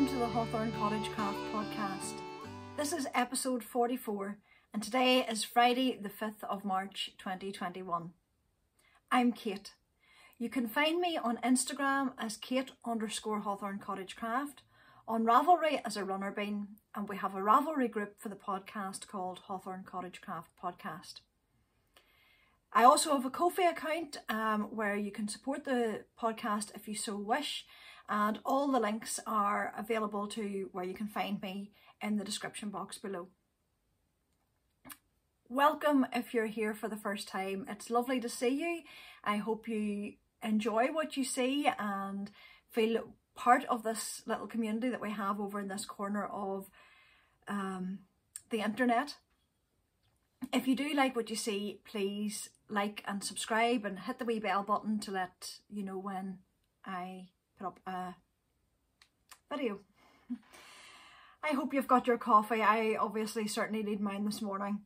welcome to the Hawthorn Cottage Craft podcast. This is episode 44 and today is Friday the 5th of March 2021. I'm Kate. You can find me on Instagram as Kate_Hawthorn Cottage Craft, on Ravelry as a runner bean, and we have a Ravelry group for the podcast called Hawthorn Cottage Craft Podcast. I also have a Ko-fi account where you can support the podcast if you so wish, and all the links are available to where you can find me in the description box below. Welcome if you're here for the first time. It's lovely to see you. I hope you enjoy what you see and feel part of this little community that we have over in this corner of the internet. If you do like what you see, please like and subscribe and hit the wee bell button to let you know when I put up a video. I hope you've got your coffee. I obviously certainly need mine this morning.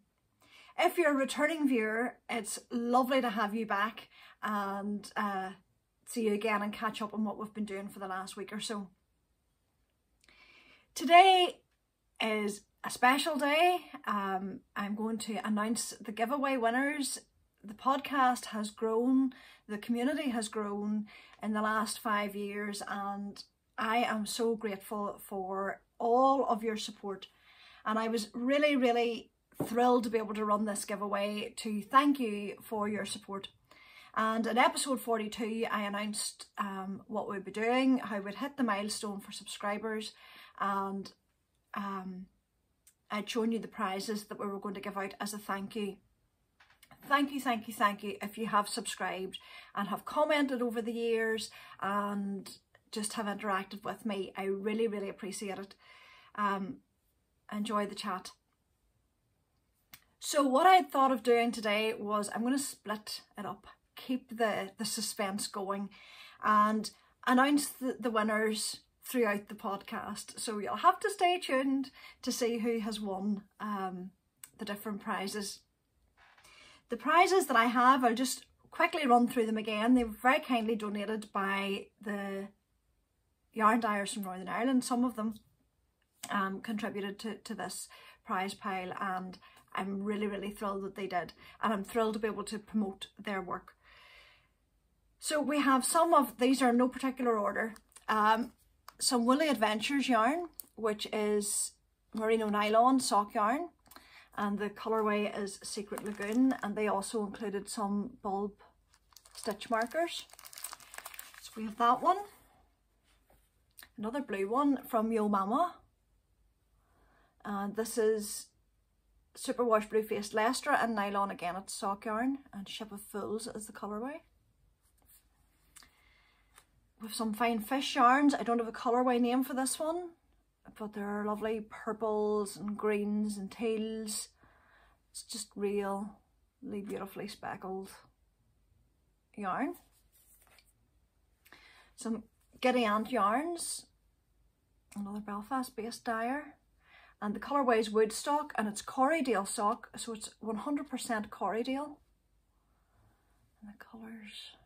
If you're a returning viewer, it's lovely to have you back and see you again and catch up on what we've been doing for the last week or so. Today is a special day. I'm going to announce the giveaway winners. The podcast has grown, the community has grown in the last 5 years, and I am so grateful for all of your support. And I was really thrilled to be able to run this giveaway to thank you for your support. And in episode 42, I announced what we'd be doing, how we'd hit the milestone for subscribers, and I'd shown you the prizes that we were going to give out as a thank you. Thank you if you have subscribed and have commented over the years and just have interacted with me. I really appreciate it. Enjoy the chat. So what I thought of doing today was I'm going to split it up, keep the suspense going and announce the winners throughout the podcast. So you'll have to stay tuned to see who has won the different prizes. The prizes that I have, I'll just quickly run through them again. They were very kindly donated by the yarn dyers from Northern Ireland. Some of them contributed to this prize pile, and I'm really thrilled that they did, and I'm thrilled to be able to promote their work. So we have some of these are in no particular order. Some Woolly Adventures yarn, which is merino nylon sock yarn, and the colourway is Secret Lagoon, and they also included some bulb stitch markers. So we have that one. Another blue one from Yo Mama, and this is Superwash Blue Faced Leicester and nylon again. It's sock yarn, and Ship of Fools is the colourway. With some fine fish yarns. I don't have a colourway name for this one, but there are lovely purples and greens and teals. It's just really beautifully speckled yarn. Some Giddy Ant yarns, another Belfast based dyer, and the colourway is Woodstock, and it's Corriedale sock, so it's 100% Corriedale, and the colours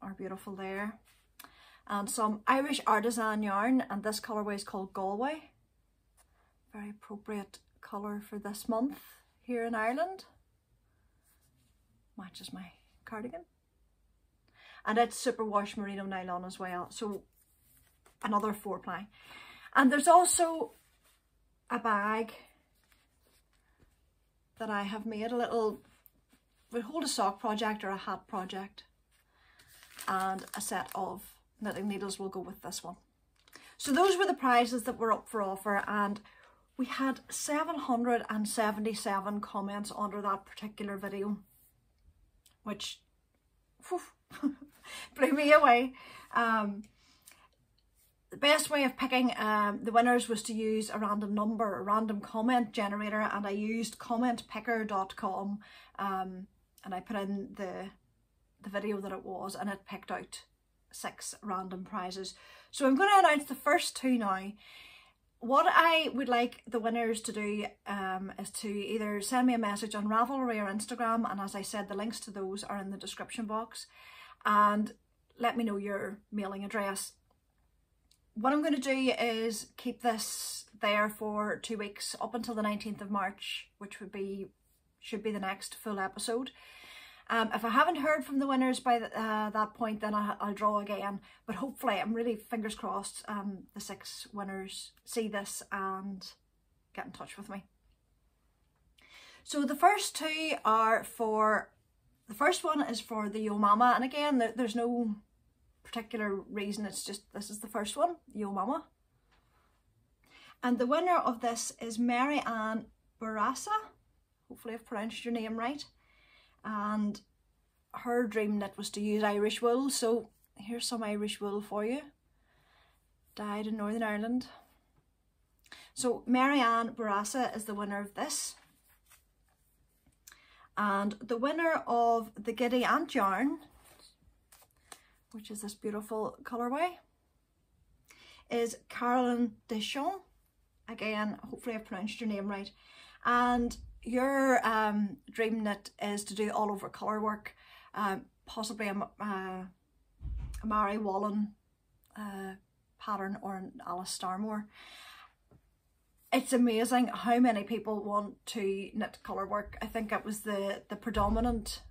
are beautiful there. And some Irish artisan yarn, and this colourway is called Galway. Very appropriate colour for this month here in Ireland. Matches my cardigan. And it's superwash merino nylon as well, so another 4-ply. And there's also a bag that I have made, a little, we hold a sock project or a hat project, and a set of knitting needles will go with this one. So those were the prizes that were up for offer, and we had 777 comments under that particular video, which blew me away. The best way of picking the winners was to use a random number, a random comment generator, and I used commentpicker.com, and I put in the video that it was, and it picked out 6 random prizes. So I'm going to announce the first 2 now. What I would like the winners to do is to either send me a message on Ravelry or Instagram, and as I said, the links to those are in the description box, and let me know your mailing address. what I'm going to do is keep this there for 2 weeks up until the 19th of March, which should be the next full episode. If I haven't heard from the winners by that point, then I'll draw again. But hopefully, I'm really fingers crossed, the 6 winners see this and get in touch with me. So the first 2 are for, the first one is for the Yo Mama. And again, there's no particular reason, it's just this is the first one, Yo Mama. And the winner of this is Mary Ann Barassa. Hopefully I've pronounced your name right. And her dream knit was to use Irish wool, so here's some Irish wool for you. Dyed in Northern Ireland. So Mary Ann Barassa is the winner of this. And the winner of the Giddy Ant yarn, which is this beautiful colourway, is Caroline Deschamps. Again, hopefully I've pronounced your name right. And your dream knit is to do all over colour work, possibly a Mary Wallen pattern or an Alice Starmore. It's amazing how many people want to knit colour work. I think it was the predominant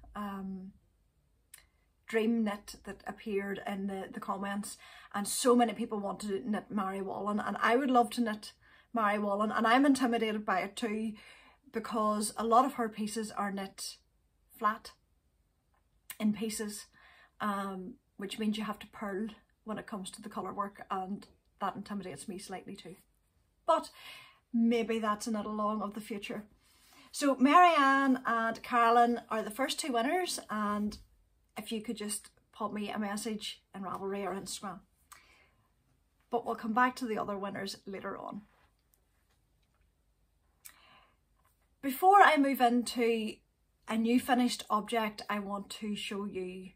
dream knit that appeared in the comments, and so many people want to knit Mary Wallen, and I would love to knit Mary Wallen, and I'm intimidated by it too, because a lot of her pieces are knit flat in pieces, which means you have to purl when it comes to the colour work, and that intimidates me slightly too. But maybe that's a knit along of the future. So Mary Ann and Caroline are the first 2 winners, and if you could just pop me a message in Ravelry or Instagram. But we'll come back to the other winners later on. Before I move into a new finished object, I want to show you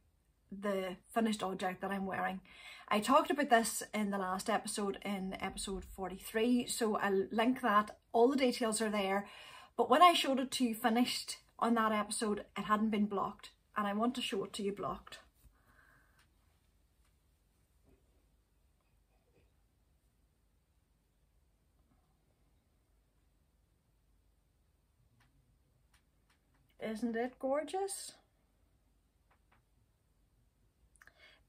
the finished object that I'm wearing. I talked about this in the last episode, in episode 43, so I'll link that. All the details are there. But when I showed it to you finished on that episode, it hadn't been blocked, and I want to show it to you blocked. Isn't it gorgeous?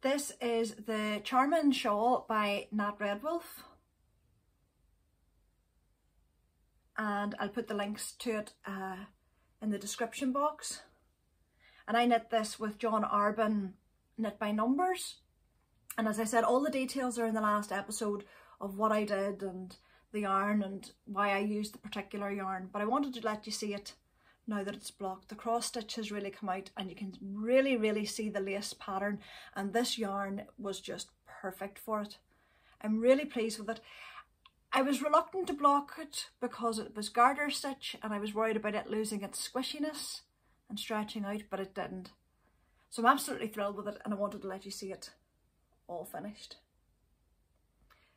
This is the Charmin Shawl by Nat Redwolf, and I'll put the links to it in the description box. And I knit this with John Arbin Knit by Numbers, and as I said, all the details are in the last episode of what I did and the yarn and why I used the particular yarn, but I wanted to let you see it now that it's blocked. The cross stitch has really come out, and you can really see the lace pattern, and this yarn was just perfect for it. I'm really pleased with it. I was reluctant to block it because it was garter stitch and I was worried about it losing its squishiness and stretching out, but it didn't. So I'm absolutely thrilled with it, and I wanted to let you see it all finished.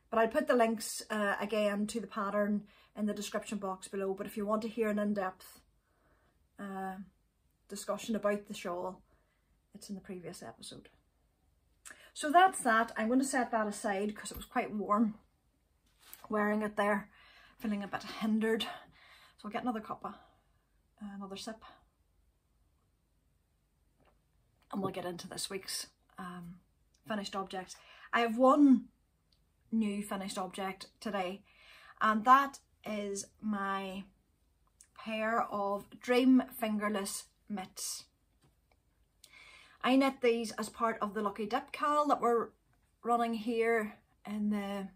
But I'll put the links again to the pattern in the description box below, but if you want to hear an in-depth discussion about the shawl, it's in the previous episode. So that's that. I'm going to set that aside because it was quite warm wearing it there, feeling a bit hindered. So I'll get another cuppa, another sip, and we'll get into this week's finished objects. I have one new finished object today, and that is my pair of Dream Fingerless mitts. I knit these as part of the Lucky Dip KAL that we're running here in the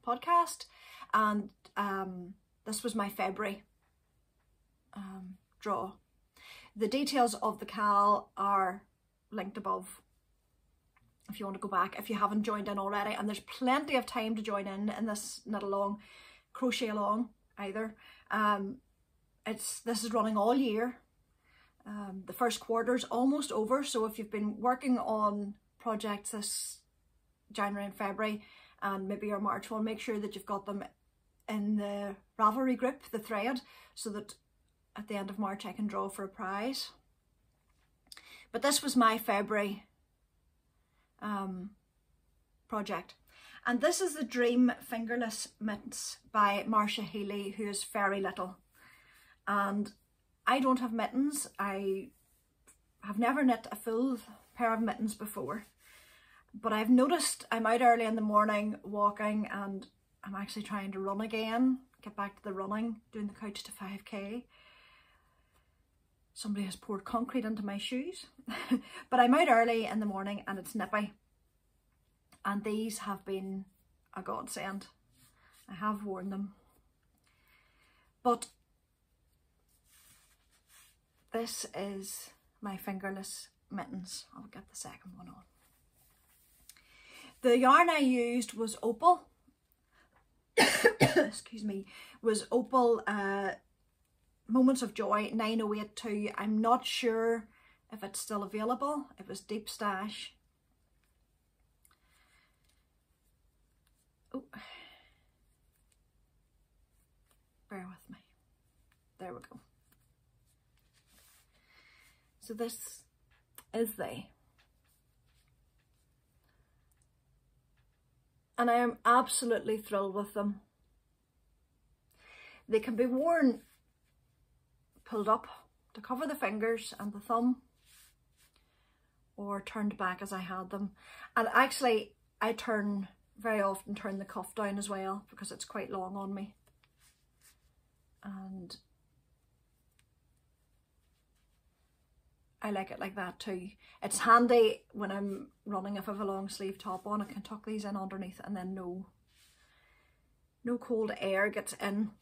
podcast, and this was my February draw. The details of the KAL are linked above if you want to go back, if you haven't joined in already, and there's plenty of time to join in this knit along, crochet along either. This is running all year. The first quarter's almost over, so if you've been working on projects this January and February and maybe your March one, make sure that you've got them in the Ravelry group, the thread, so that at the end of March I can draw for a prize. But this was my February project, And this is the Dream Fingerless Mitts by Marcia Healy, who is very little. And I don't have mittens. I have never knit a full pair of mittens before. But I've noticed I'm out early in the morning walking, and I'm actually trying to run again, get back to the running, doing the couch to 5k. Somebody has poured concrete into my shoes. But I'm out early in the morning and it's nippy. And these have been a godsend. I have worn them. But this is my fingerless mittens. I'll get the second one on. The yarn I used was Opal. Excuse me. Was Opal Moments of Joy 9082. I'm not sure if it's still available. It was Deep Stash. Oh, bear with me. There we go. So this is they. And I am absolutely thrilled with them. They can be worn pulled up to cover the fingers and the thumb, or turned back as I had them. And actually I very often turn the cuff down as well because it's quite long on me. And I like it like that too. It's handy when I'm running. If I have a long sleeve top on, I can tuck these in underneath and then no cold air gets in.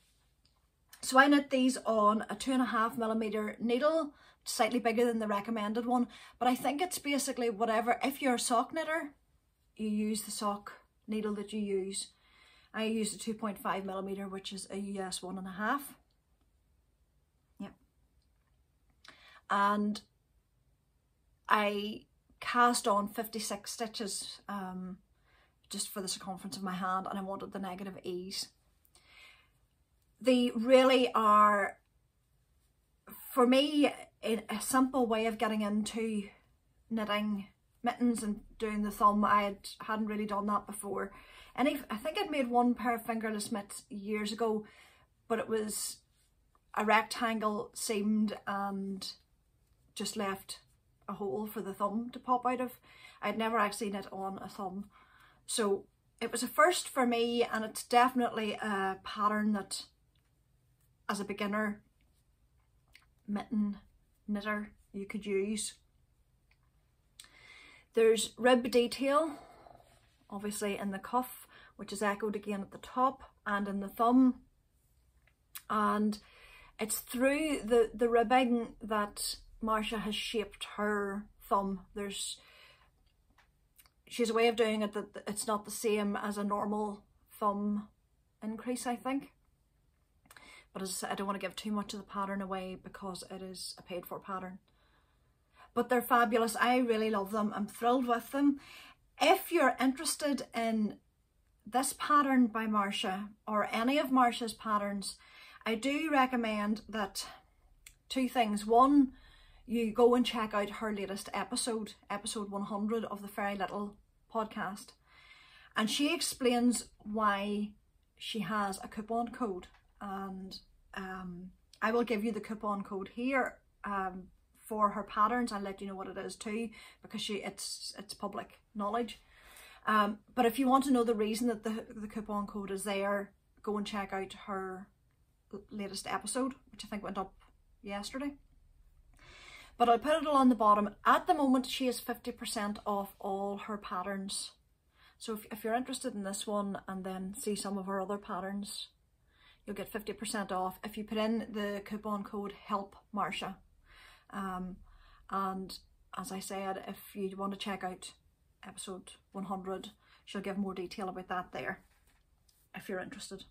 So I knit these on a 2.5mm needle, slightly bigger than the recommended one, but I think it's basically whatever. If you're a sock knitter, you use the sock needle that you use. I use a 2.5mm, which is a US 1.5. Yep. And I cast on 56 stitches just for the circumference of my hand, and I wanted the negative ease. They really are, for me, a simple way of getting into knitting mittens and doing the thumb. I hadn't really done that before. And I think I'd made one pair of fingerless mitts years ago, but it was a rectangle seamed and just left a hole for the thumb to pop out of. I'd never actually knit on a thumb. So it was a first for me, and it's definitely a pattern that, as a beginner mitten knitter, you could use. There's rib detail, obviously in the cuff, which is echoed again at the top, and in the thumb. And it's through the ribbing that Marcia has shaped her thumb. She's a way of doing it that it's not the same as a normal thumb increase, I think. But as I said, I don't want to give too much of the pattern away because it is a paid for pattern. But they're fabulous. I really love them. I'm thrilled with them. If you're interested in this pattern by Marcia, or any of Marcia's patterns, I do recommend that two things. One, you go and check out her latest episode 100 of the Very Little podcast. And she explains why she has a coupon code. And I will give you the coupon code here for her patterns. I'll let you know what it is too, because it's public knowledge. But if you want to know the reason that the coupon code is there, go and check out her latest episode, which I think went up yesterday. But I'll put it all on the bottom. At the moment, she is 50% off all her patterns. So if you're interested in this one and then see some of her other patterns, you'll get 50% off if you put in the coupon code HELP Marcia. And as I said, if you want to check out episode 100, she'll give more detail about that there if you're interested.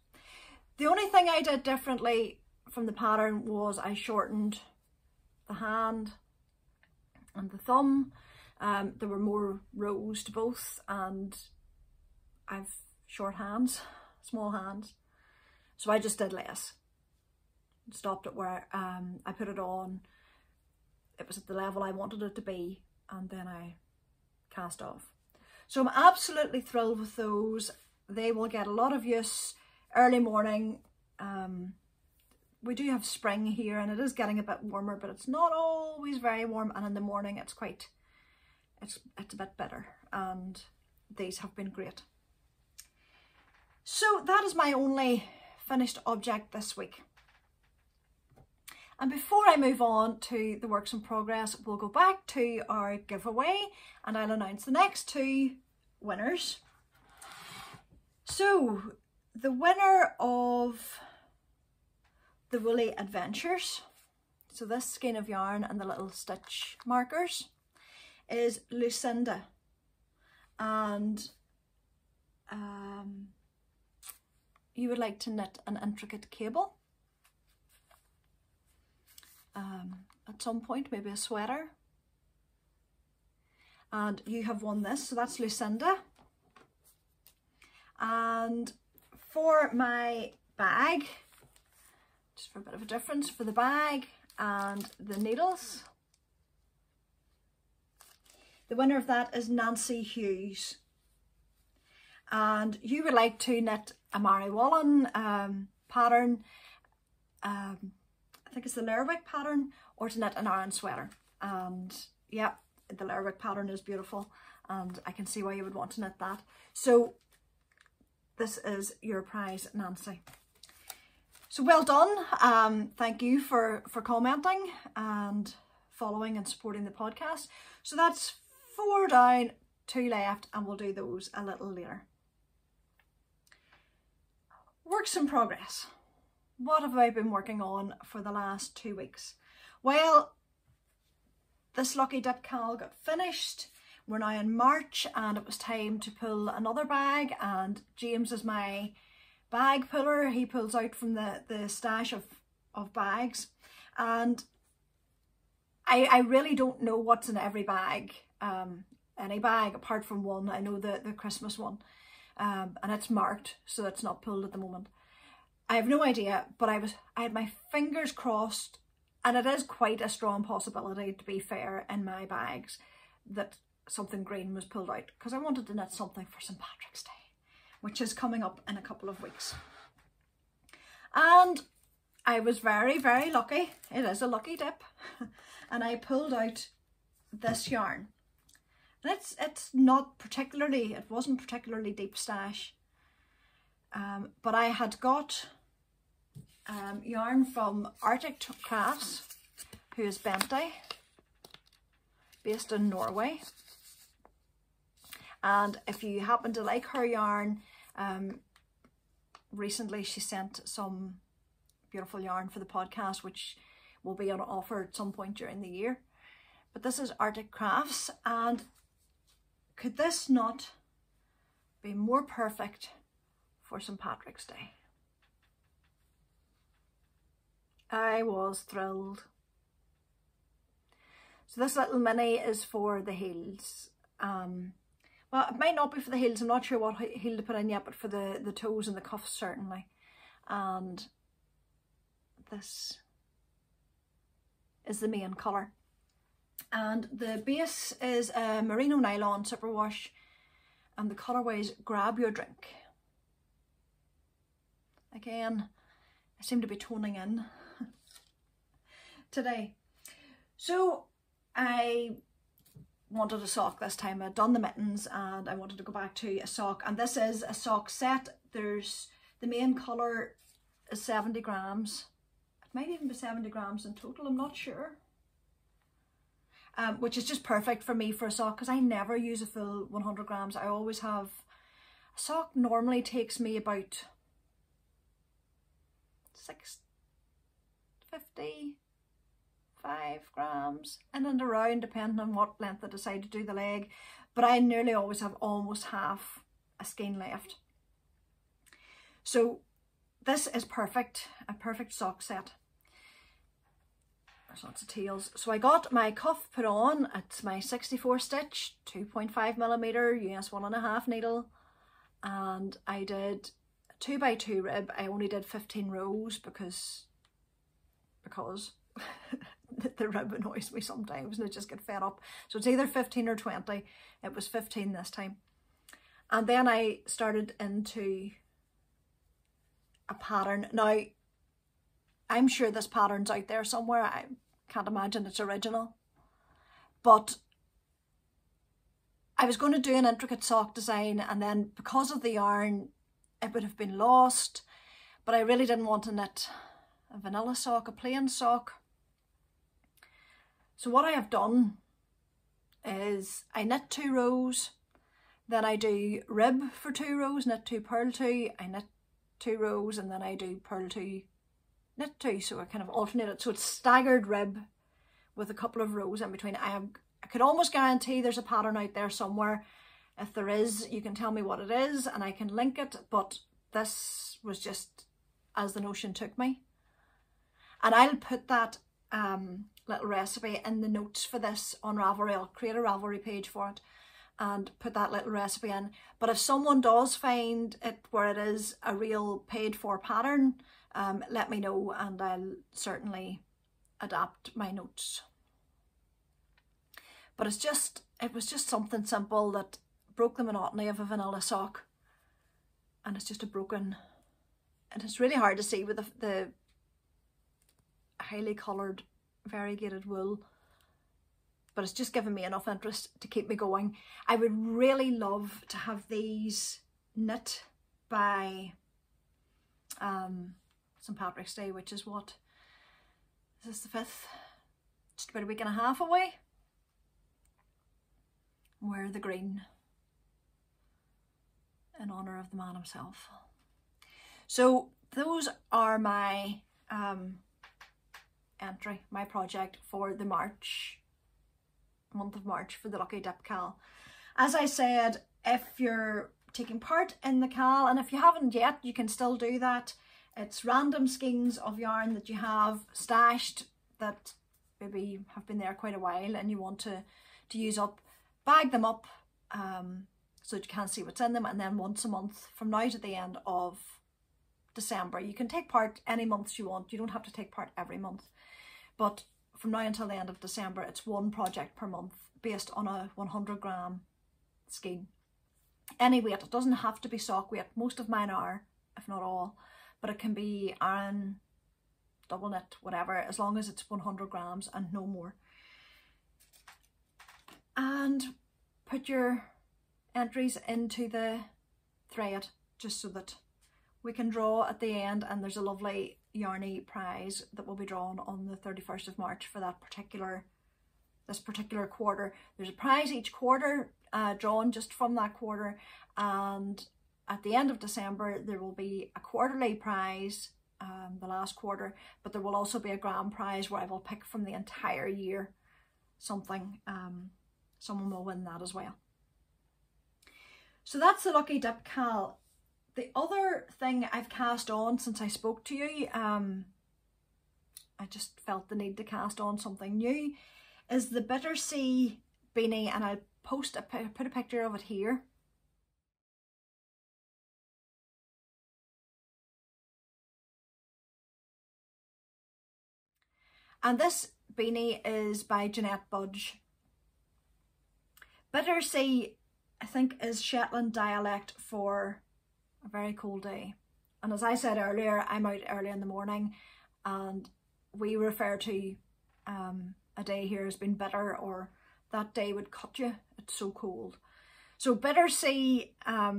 The only thing I did differently from the pattern was I shortened the hand and the thumb. There were more rows to both, and I've short hands, small hands. So I just did less. Stopped it where I put it on. It was at the level I wanted it to be, and then I cast off. So I'm absolutely thrilled with those. They will get a lot of use early morning. We do have spring here and it is getting a bit warmer, but it's not always very warm, and in the morning it's a bit better, and these have been great. So that is my only finished object this week. And before I move on to the works in progress, we'll go back to our giveaway and I'll announce the next two winners. So the winner of the Woolly Adventures, so this skein of yarn and the little stitch markers, is Lucinda, and you would like to knit an intricate cable at some point, maybe a sweater, and you have won this, so that's Lucinda. And for my bag, just for a bit of a difference, for the bag and the needles, the winner of that is Nancy Hughes, and you would like to knit a Mary Wallen pattern, I think it's the Lerwick pattern, or to knit an Aran sweater. And yeah, the Lerwick pattern is beautiful and I can see why you would want to knit that. So this is your prize, Nancy. So well done. Thank you for commenting and following and supporting the podcast. So that's 4 down, 2 left, and we'll do those a little later. Works in progress. What have I been working on for the last 2 weeks? Well, this lucky Dip KAL got finished. We're now in March and it was time to pull another bag, and James is my bag puller. He pulls out from the stash of bags, and I really don't know what's in every bag, any bag apart from one. I know the Christmas one, and it's marked, so it's not pulled at the moment. I have no idea, but I had my fingers crossed, and it is quite a strong possibility, to be fair, in my bags that something green was pulled out, because I wanted to knit something for St. Patrick's Day, which is coming up in a couple of weeks. And I was very, very lucky. It is a lucky dip. And I pulled out this yarn. And it wasn't particularly deep stash. But I had got yarn from Arctic Crafts, who is Bente, based in Norway. And if you happen to like her yarn, recently she sent some beautiful yarn for the podcast, which will be on offer at some point during the year. But this is Arctic Crafts, and could this not be more perfect for St. Patrick's Day? I was thrilled. So this little mini is for the heels. Well, it might not be for the heels. I'm not sure what heel to put in yet, but for the toes and the cuffs certainly. And this is the main colour. And the base is a merino nylon superwash, and the colourway is Grab Your Drink. Again, I seem to be toning in today. So I wanted a sock this time. I'd done the mittens and I wanted to go back to a sock, and this is a sock set. There's the main colour is 70 grams. It might even be 70 grams in total, I'm not sure. Which is just perfect for me for a sock, because I never use a full 100 grams. I always have, a sock normally takes me about 655 grams in and around, depending on what length I decide to do the leg, but I nearly always have almost half a skein left. So this is perfect, a perfect sock set. There's lots of tails. So I got my cuff put on. It's my 64 stitch, 2.5mm US 1.5 needle, and I did 2x2 rib. I only did 15 rows because the rib annoys me sometimes and I just get fed up. So it's either 15 or 20. It was 15 this time. And then I started into a pattern. Now, I'm sure this pattern's out there somewhere. I can't imagine it's original. But I was going to do an intricate sock design, and then because of the yarn, it would have been lost. But I really didn't want to knit a vanilla sock, a plain sock. So what I have done is I knit 2 rows, then I do rib for 2 rows, knit 2, purl 2, I knit 2 rows, and then I do purl 2, knit 2. So I kind of alternate it. So it's staggered rib with a couple of rows in between. I could almost guarantee there's a pattern out there somewhere. If there is, you can tell me what it is and I can link it, but this was just as the notion took me. And I'll put that little recipe in the notes for this on Ravelry. I'll create a Ravelry page for it and put that little recipe in. But if someone does find it where it is a real paid for pattern, let me know and I'll certainly adapt my notes. But it was just something simple that broke the monotony of a vanilla sock, and it's just a broken, and it's really hard to see with the highly coloured variegated wool, but it's just given me enough interest to keep me going. I would really love to have these knit by St. Patrick's Day, which is what, is this the 5th? Just about a week and a half away. Wear the green in honour of the man himself. So those are my entry, my project for the month of March for the Lucky Dip KAL. As I said, if you're taking part in the KAL, and if you haven't yet, you can still do that. It's random skeins of yarn that you have stashed that maybe have been there quite a while and you want to use up. Bag them up so that you can't see what's in them, and then once a month from now to the end of December, you can take part any months you want. You don't have to take part every month, but from now until the end of December, it's one project per month based on a 100-gram skein. Any weight, it doesn't have to be sock weight. Most of mine are, if not all, but it can be Aran, double knit, whatever, as long as it's 100 grams and no more. And put your entries into the thread just so that we can draw at the end, and there's a lovely yarny prize that will be drawn on the 31st of March for that this particular quarter. There's a prize each quarter drawn just from that quarter, and at the end of December there will be a quarterly prize, the last quarter, but there will also be a grand prize where I will pick from the entire year something. Someone will win that as well. So that's the Lucky Dip KAL. The other thing I've cast on since I spoke to you, I just felt the need to cast on something new, is the Bittersea beanie, and I'll put a picture of it here. And this beanie is by Jeanette Budge. Bittersea, I think, is Shetland dialect for a very cold day. And as I said earlier, I'm out early in the morning and we refer to a day here as being bitter, or that day would cut you, it's so cold. So Bittersea, I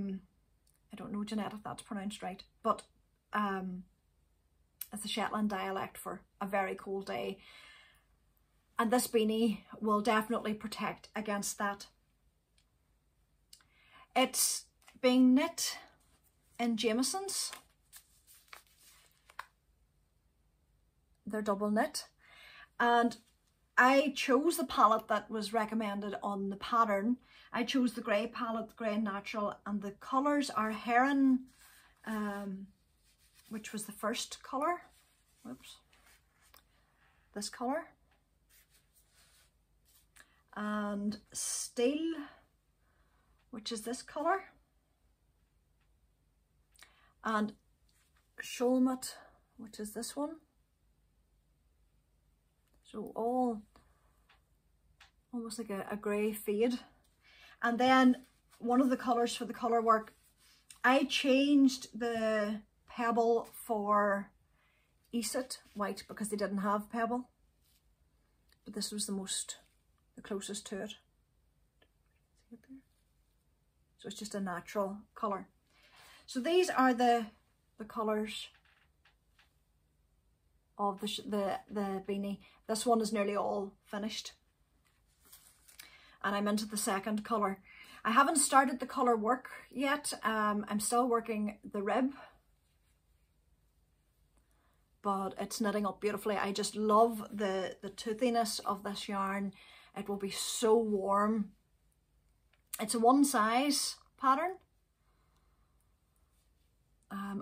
don't know, Jeanette, if that's pronounced right, but it's the Shetland dialect for a very cold day. And this beanie will definitely protect against that. It's being knit in Jameson's. They're double knit, and I chose the palette that was recommended on the pattern. I chose the grey palette, grey natural, and the colours are Heron, which was the first colour. Whoops. This colour. And Steel, which is this colour, and Sholmit, which is this one. So all almost like a grey fade. And then one of the colours for the colour work. I changed the pebble for Eesit white because they didn't have pebble, but this was the closest to it. See it there? So it's just a natural colour. So these are the colours of the beanie. This one is nearly all finished, and I'm into the second colour. I haven't started the colour work yet. I'm still working the rib, but it's knitting up beautifully. I just love the toothiness of this yarn. It will be so warm. It's a one size pattern.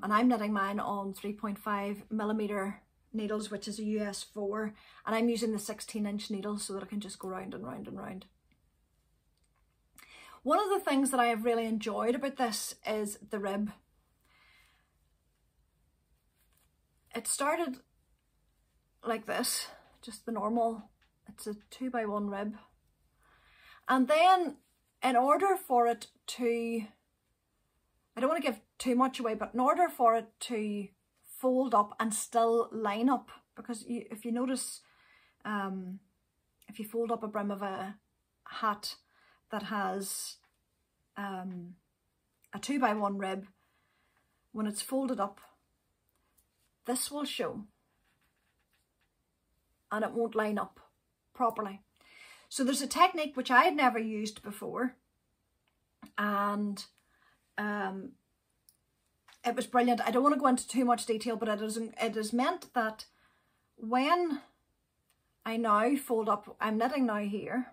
And I'm knitting mine on 3.5mm needles, which is a US 4, and I'm using the 16-inch needle so that I can just go round and round and round. One of the things that I have really enjoyed about this is the rib. It started like this, just the normal, it's a 2x1 rib. And then in order for it to, I don't want to give too much away, but in order for it to fold up and still line up, because if you notice, if you fold up a brim of a hat that has a 2x1 rib, when it's folded up, this will show and it won't line up properly. So there's a technique which I had never used before, and it was brilliant. I don't want to go into too much detail, but it is meant that when I now fold up, I'm knitting now here,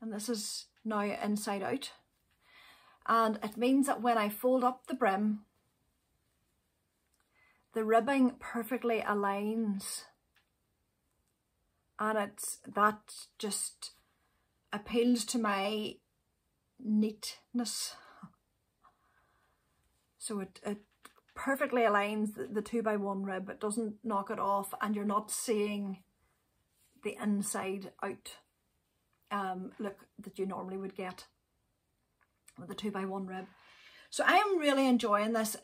and this is now inside out, and it means that when I fold up the brim, the ribbing perfectly aligns, and that just appeals to my neatness. So it perfectly aligns the 2x1 rib. It doesn't knock it off, and you're not seeing the inside out look that you normally would get with the 2x1 rib. So I am really enjoying this.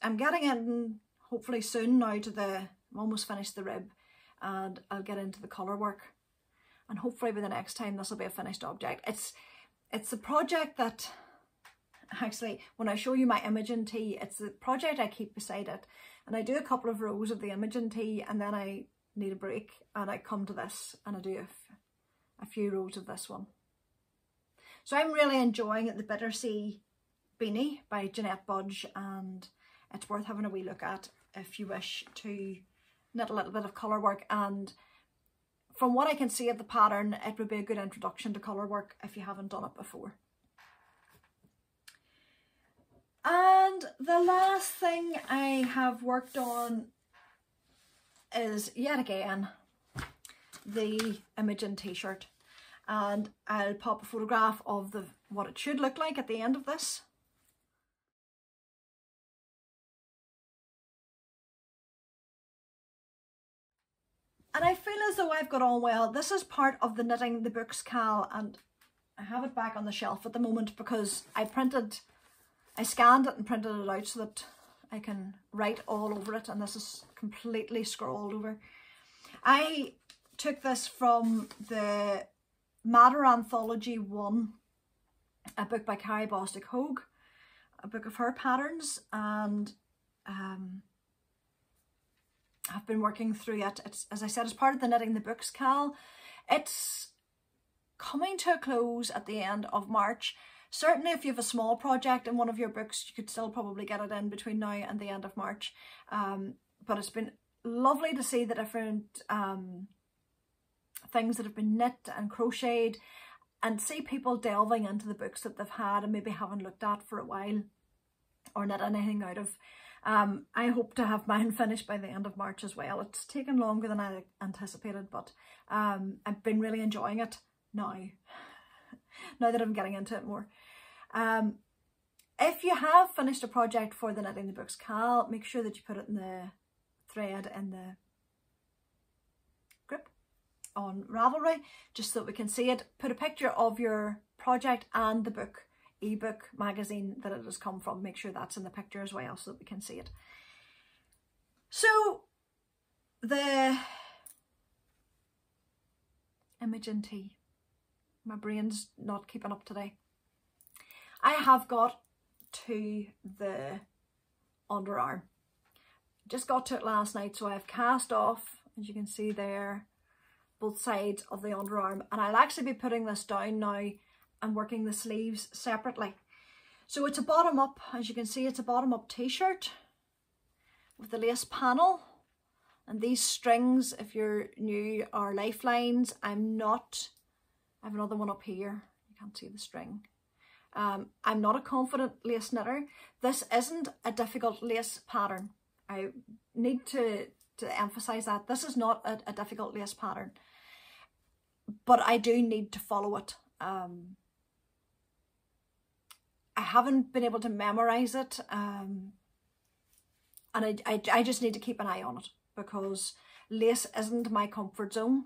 I'm getting in hopefully soon now to I'm almost finished the rib, and I'll get into the colour work, and hopefully by the next time this will be a finished object. It's a project that, actually, when I show you my Imogen tee, it's the project I keep beside it, and I do a couple of rows of the Imogen tee, and then I need a break and I come to this and I do a few rows of this one. So I'm really enjoying the Bittersea beanie by Jeanette Budge, and it's worth having a wee look at if you wish to knit a little bit of colour work. And from what I can see of the pattern, it would be a good introduction to colour work if you haven't done it before. And the last thing I have worked on is yet again the Imogen t-shirt, and I'll pop a photograph of what it should look like at the end of this. And I feel as though I've got on well. This is part of the Knitting the Books KAL, and I have it back on the shelf at the moment because I scanned it and printed it out so that I can write all over it, and this is completely scrawled over. I took this from the Matter Anthology 1, a book by Carrie Bostic Hogue, a book of her patterns, and I've been working through it. It's, as I said, it's part of the Knitting the Books KAL. It's coming to a close at the end of March. Certainly if you have a small project in one of your books, you could still probably get it in between now and the end of March. But it's been lovely to see the different things that have been knit and crocheted, and see people delving into the books that they've had and maybe haven't looked at for a while or knit anything out of. I hope to have mine finished by the end of March as well. It's taken longer than I anticipated, but I've been really enjoying it now. Now that I'm getting into it more. If you have finished a project for the Knitting the Books KAL, make sure that you put it in the thread in the group on Ravelry, just so that we can see it. Put a picture of your project and the book, ebook magazine that it has come from. Make sure that's in the picture as well so that we can see it. So the Imogen tea. My brain's not keeping up today. I have got to the underarm. Just got to it last night, so I've cast off, as you can see there, both sides of the underarm, and I'll actually be putting this down now and working the sleeves separately. So it's a bottom up, as you can see, it's a bottom up t-shirt with the lace panel, and these strings, if you're new, are lifelines. I have another one up here, you can't see the string. I'm not a confident lace knitter. This isn't a difficult lace pattern. I need to emphasize that. This is not a difficult lace pattern, but I do need to follow it. I haven't been able to memorize it, and I just need to keep an eye on it because lace isn't my comfort zone.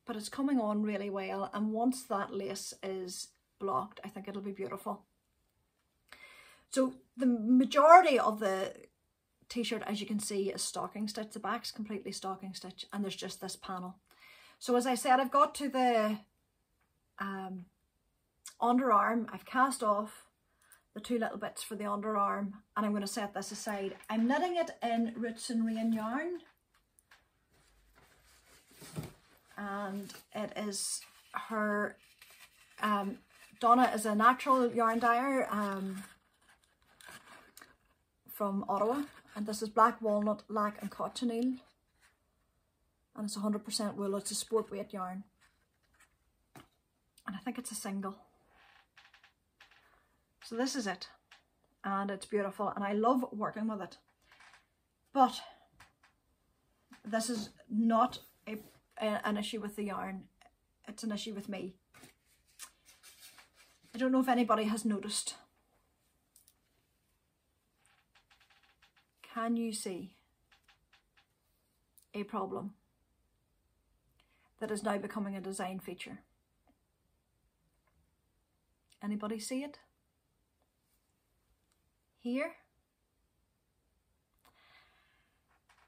But it's coming on really well, and once that lace is blocked, I think it'll be beautiful. So the majority of the t-shirt, as you can see, is stocking stitch. The back's completely stocking stitch, and there's just this panel. So as I said, I've got to the underarm. I've cast off the two little bits for the underarm, and I'm going to set this aside. I'm knitting it in Roots and Rain yarn, and it is her Donna is a natural yarn dyer from Ottawa, and this is black walnut, lac and cochineal, and it's 100% wool. It's a sport weight yarn, and I think it's a single. So this is it, and it's beautiful, and I love working with it. But this is not an issue with the yarn, it's an issue with me. I don't know if anybody has noticed. Can you see a problem that is now becoming a design feature? Anybody see it? Here?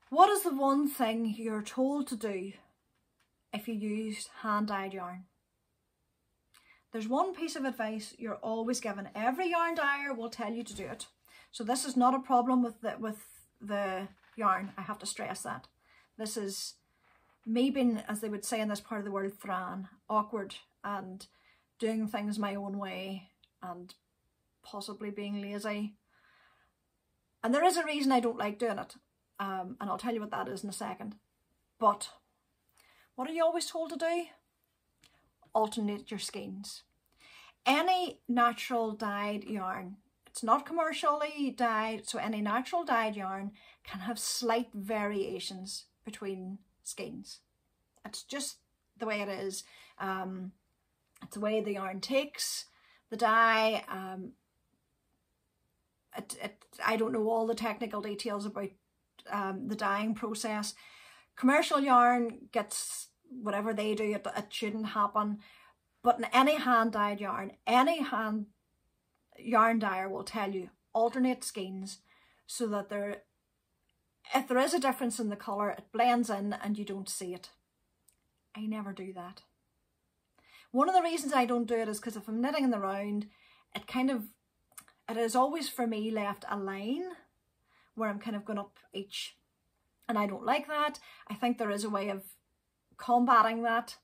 What is the one thing you're told to do if you use hand-dyed yarn? There's one piece of advice you're always given. Every yarn dyer will tell you to do it. So this is not a problem with the yarn. I have to stress that. This is me being, as they would say in this part of the world, Thran, awkward and doing things my own way and possibly being lazy. And there is a reason I don't like doing it. And I'll tell you what that is in a second. But what are you always told to do? Alternate your skeins. Any natural dyed yarn, it's not commercially dyed, so any natural dyed yarn can have slight variations between skeins. It's just the way it is. It's the way the yarn takes the dye. I don't know all the technical details about the dyeing process. Commercial yarn gets whatever they do, it shouldn't happen. But in any hand-dyed yarn, any yarn dyer will tell you, alternate skeins so that if there is a difference in the colour, it blends in and you don't see it. I never do that. One of the reasons I don't do it is because if I'm knitting in the round, it is always for me left a line where I'm kind of going up each, and I don't like that. I think there is a way of combating that,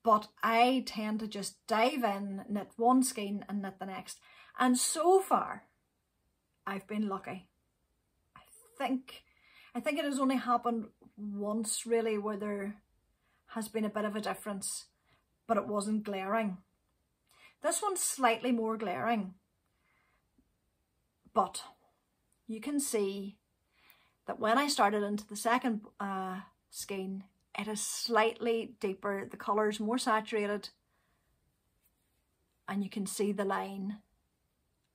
but I tend to just dive in, knit one skein and knit the next, and so far I've been lucky. I think it has only happened once really where there has been a bit of a difference, but it wasn't glaring. This one's slightly more glaring, but you can see that when I started into the second skein, it is slightly deeper, the colour's more saturated, and you can see the line,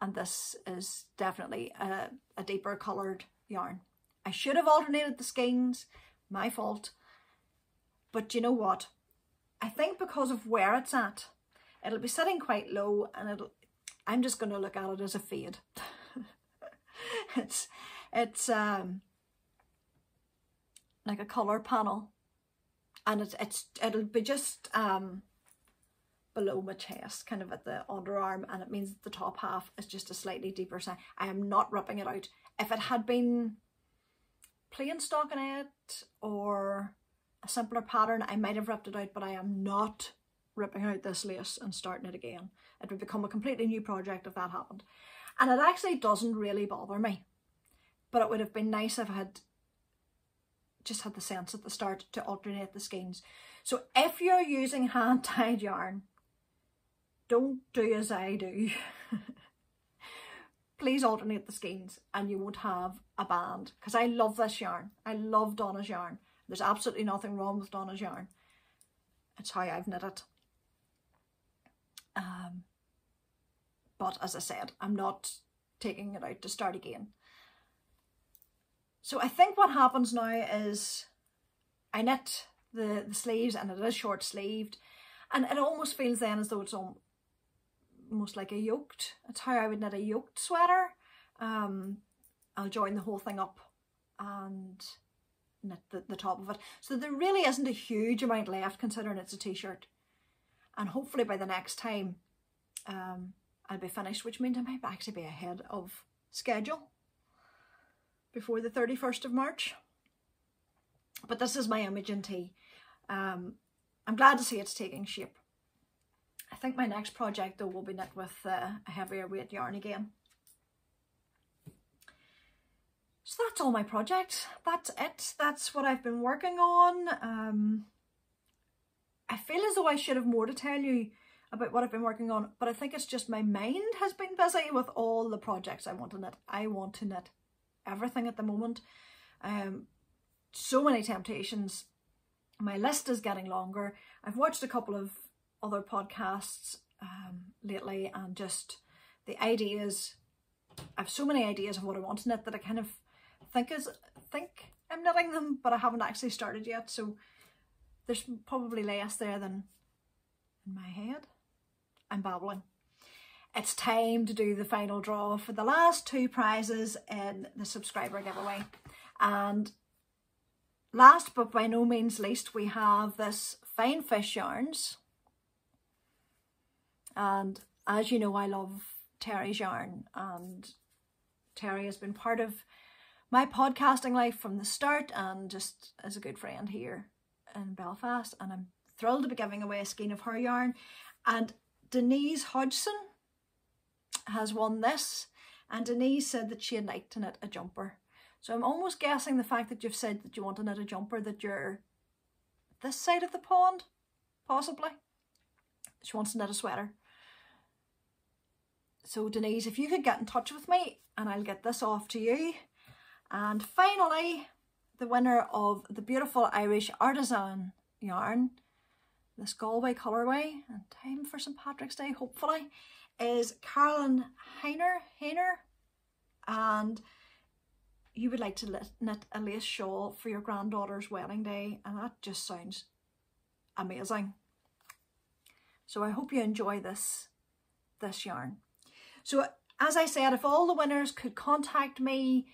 and this is definitely a deeper coloured yarn. I should have alternated the skeins, my fault, but you know what? I think because of where it's at, it'll be sitting quite low, and I'm just going to look at it as a fade. It's like a colour panel, and it'll be just below my chest, kind of at the underarm, and it means that the top half is just a slightly deeper sign. I am not ripping it out. If it had been plain stockinette or a simpler pattern, I might have ripped it out, but I am not ripping out this lace and starting it again. It would become a completely new project if that happened. And it actually doesn't really bother me, but it would have been nice if I had just had the sense at the start to alternate the skeins. So if you're using hand-tied yarn, don't do as I do. Please alternate the skeins and you won't have a band, because I love this yarn. I love Donna's yarn. There's absolutely nothing wrong with Donna's yarn. It's how I've knit it. But as I said, I'm not taking it out to start again. So I think what happens now is I knit the sleeves, and it is short sleeved, and it almost feels then as though it's almost like a yoked. It's how I would knit a yoked sweater. I'll join the whole thing up and knit the top of it. So there really isn't a huge amount left, considering it's a t-shirt. And hopefully by the next time I'll be finished, which means I might actually be ahead of schedule before the 31st of March. But this is my image in tea. I'm glad to see it's taking shape. I think my next project though will be knit with a heavier weight yarn again. So that's all my projects. That's it. That's what I've been working on. I feel as though I should have more to tell you about what I've been working on, but I think it's just my mind has been busy with all the projects I want to knit. I want to knit everything at the moment. So many temptations. My list is getting longer. I've watched a couple of other podcasts lately, and just the ideas, I have so many ideas of what I want to knit that I kind of think I'm knitting them, but I haven't actually started yet. So there's probably less there than in my head. I'm babbling. It's time to do the final draw for the last 2 prizes in the subscriber giveaway. And last but by no means least, we have this Fine Fish Yarns. And as you know, I love Terry's yarn, and Terry has been part of my podcasting life from the start, and just as a good friend here in Belfast. And I'm thrilled to be giving away a skein of her yarn. And Denise Hodgson has won this, and Denise said that she'd like to knit a jumper. So I'm almost guessing the fact that you've said that you want to knit a jumper, that you're this side of the pond, possibly. She wants to knit a sweater. So Denise, if you could get in touch with me and I'll get this off to you. And finally, the winner of the beautiful Irish artisan yarn, this Galway colourway, and time for St. Patrick's Day hopefully, is Carolyn Hainer, and you would like to knit a lace shawl for your granddaughter's wedding day, and that just sounds amazing. So I hope you enjoy this yarn. So as I said, if all the winners could contact me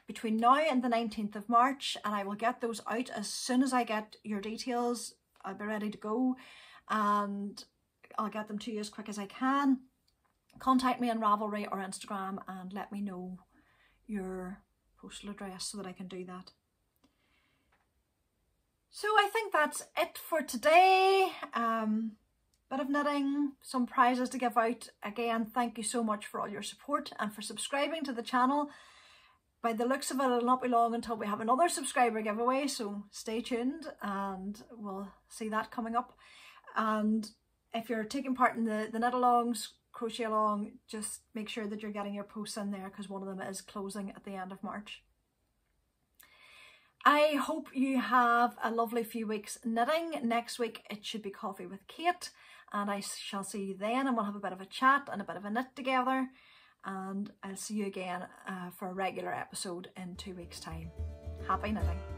between now and the 19th of March, and I will get those out as soon as I get your details. I'll be ready to go, and I'll get them to you as quick as I can. Contact me on Ravelry or Instagram and let me know your postal address so that I can do that. So I think that's it for today. Bit of knitting, some prizes to give out. Again, thank you so much for all your support and for subscribing to the channel. By the looks of it, it'll not be long until we have another subscriber giveaway, so stay tuned and we'll see that coming up. And if you're taking part in the knit alongs, crochet along, just make sure that you're getting your posts in there, because one of them is closing at the end of March. I hope you have a lovely few weeks knitting. Next week it should be Coffee with Kate, and I shall see you then, and we'll have a bit of a chat and a bit of a knit together. And I'll see you again for a regular episode in 2 weeks' time. Happy knitting.